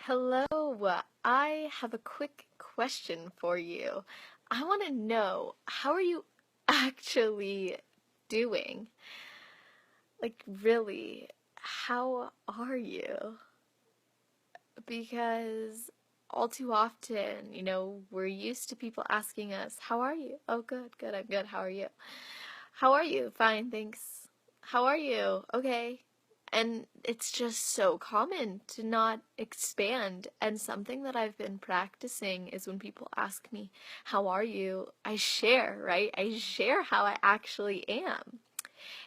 Hello, I have a quick question for you. I want to know, how are you actually doing? Like, really, how are you? Because all too often, we're used to people asking us, how are you? Oh, good, good, I'm good. How are you? How are you? Fine, thanks. How are you? Okay. And it's just so common to not expand. And something that I've been practicing is when people ask me, how are you? I share, right? I share how I actually am.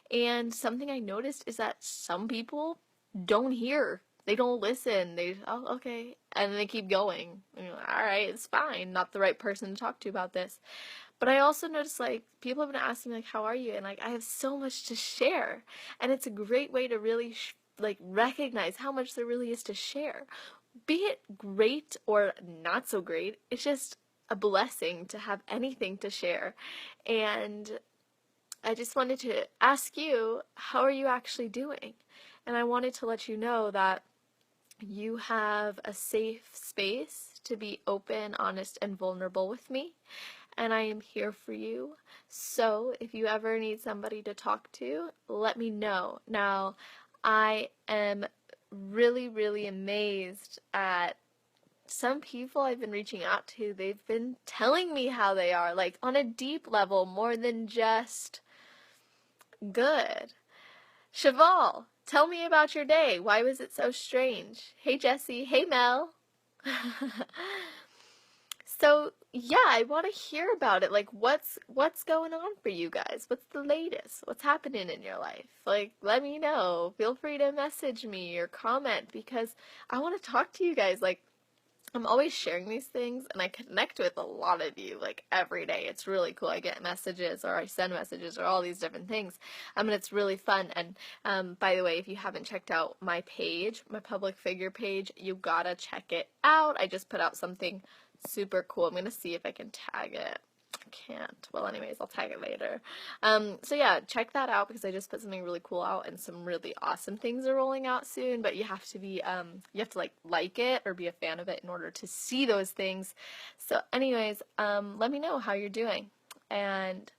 And something I noticed is that some people don't hear. They don't listen. Oh, okay. And they keep going. All right, it's fine. Not the right person to talk to about this. But I also noticed, like, people have been asking me, like, how are you? And, like, I have so much to share. And it's a great way to really, recognize how much there really is to share. Be it great or not so great, it's just a blessing to have anything to share. And I just wanted to ask you, how are you actually doing? And I wanted to let you know that you have a safe space to be open, honest, and vulnerable with me, and I am here for you. So if you ever need somebody to talk to, let me know. Now, I am really, really amazed at some people I've been reaching out to. They've been telling me how they are, like on a deep level, more than just good. Cheval, tell me about your day. Why was it so strange? Hey, Jesse. Hey, Mel. So, yeah, I want to hear about it. Like, what's going on for you guys? What's the latest? What's happening in your life? Like, let me know. Feel free to message me or comment because I want to talk to you guys. Like, I'm always sharing these things and I connect with a lot of you like every day. It's really cool. I get messages or I send messages or all these different things. And it's really fun. And by the way, if you haven't checked out my page, my public figure page, you gotta check it out. I just put out something super cool. I'm gonna see if I can tag it. I can't. Well, anyways, I'll tag it later. So yeah, check that out because I just put something really cool out and some really awesome things are rolling out soon, but you have to be, you have to like it or be a fan of it in order to see those things. So anyways, let me know how you're doing and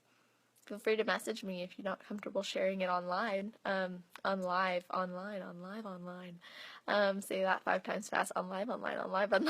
feel free to message me if you're not comfortable sharing it online, online. Say that 5 times fast, online again.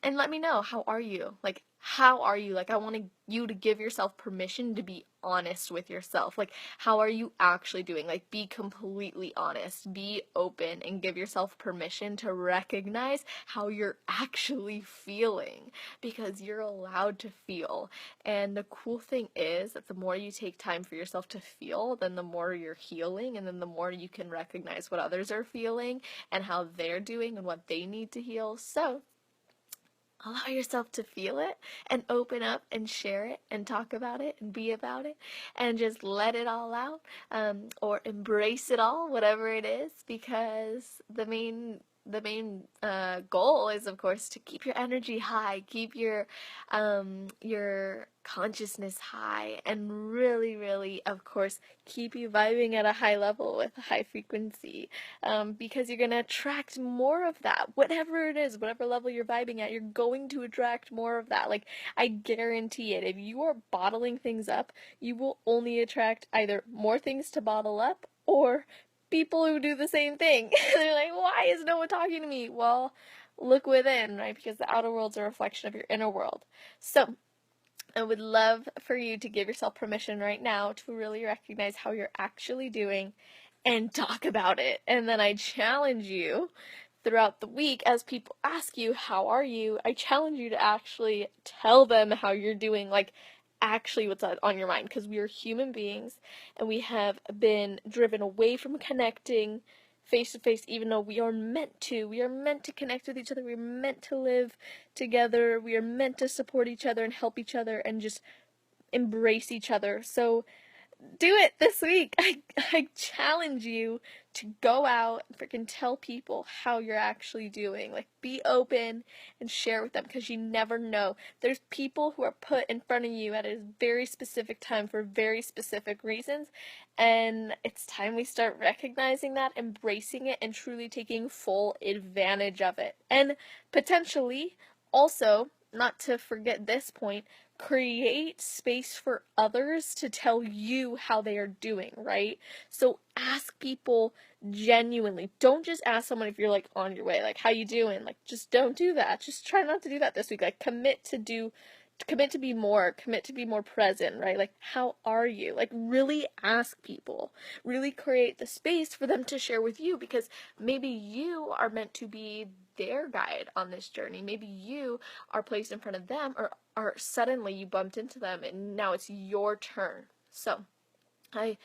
And let me know, how are you? Like, how are you? Like, I want you to give yourself permission to be honest with yourself. Like, how are you actually doing? Like, be completely honest, be open, and give yourself permission to recognize how you're actually feeling because you're allowed to feel. And the cool thing is that the more you take time for yourself to feel, then the more you're healing, and then the more you can recognize what others are feeling and how they're doing and what they need to heal. So, allow yourself to feel it and open up and share it and talk about it and be about it and just let it all out, or embrace it all, whatever it is, because the main goal is, of course, to keep your energy high, keep your consciousness high, and really, really, of course, keep you vibing at a high level with a high frequency, because you're going to attract more of that. Whatever it is, whatever level you're vibing at, you're going to attract more of that. Like, I guarantee it. If you are bottling things up, you will only attract either more things to bottle up or people who do the same thing. They're like, why is no one talking to me? Well, look within, right? Because the outer world's a reflection of your inner world. So, I would love for you to give yourself permission right now to really recognize how you're actually doing and talk about it. And then I challenge you throughout the week, as people ask you, how are you? I challenge you to actually tell them how you're doing, like actually what's on your mind, because we are human beings and we have been driven away from connecting face to face, even though we are meant to. We are meant to connect with each other. We're meant to live together. We are meant to support each other and help each other and just embrace each other. So do it this week. I challenge you to go out and freaking tell people how you're actually doing. Like, be open and share with them, because you never know. There's people who are put in front of you at a very specific time for very specific reasons, and it's time we start recognizing that, embracing it, and truly taking full advantage of it. And potentially, also, not to forget this point, create space for others to tell you how they are doing, right? So ask people genuinely. Don't just ask someone if you're like on your way, like how you doing? Like, just don't do that. Just try not to do that this week. Like, commit to be more, commit to be more present, right? Like, how are you? Like, really ask people. Really create the space for them to share with you, because maybe you are meant to be their guide on this journey. Maybe you are placed in front of them, or suddenly you bumped into them and now it's your turn. So I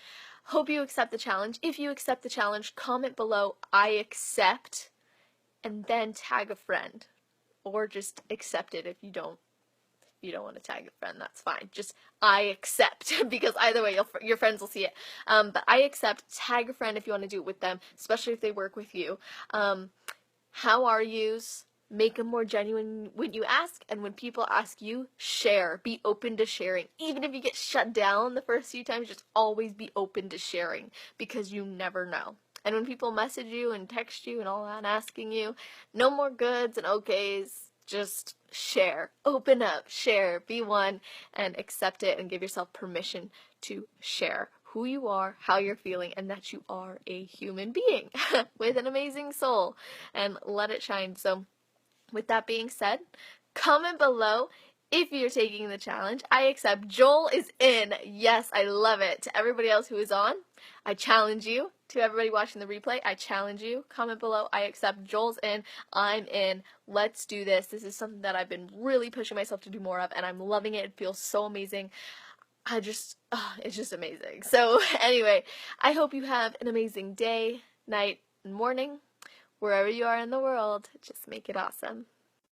hope you accept the challenge. If you accept the challenge, comment below "I accept" and then tag a friend, or just accept it. If you don't want to tag a friend, that's fine. Just "I accept," because either way, your friends will see it. But "I accept," tag a friend if you want to do it with them, especially if they work with you. How are yous? Make them more genuine when you ask, and when people ask you, share. Be open to sharing. Even if you get shut down the first few times, just always be open to sharing, because you never know. And when people message you and text you and all that, asking you, no more goods and okays. Just share. Open up. Share. Be one and accept it, and give yourself permission to share who you are, how you're feeling, and that you are a human being with an amazing soul, and let it shine. So with that being said, comment below if you're taking the challenge. I accept. Joel is in. Yes, I love it. To everybody else who is on, I challenge you. To everybody watching the replay, I challenge you. Comment below. I accept. Joel's in. I'm in. Let's do this. This is something that I've been really pushing myself to do more of, and I'm loving it. It feels so amazing. It's just amazing. So anyway, I hope you have an amazing day, night, and morning, wherever you are in the world. Just make it awesome.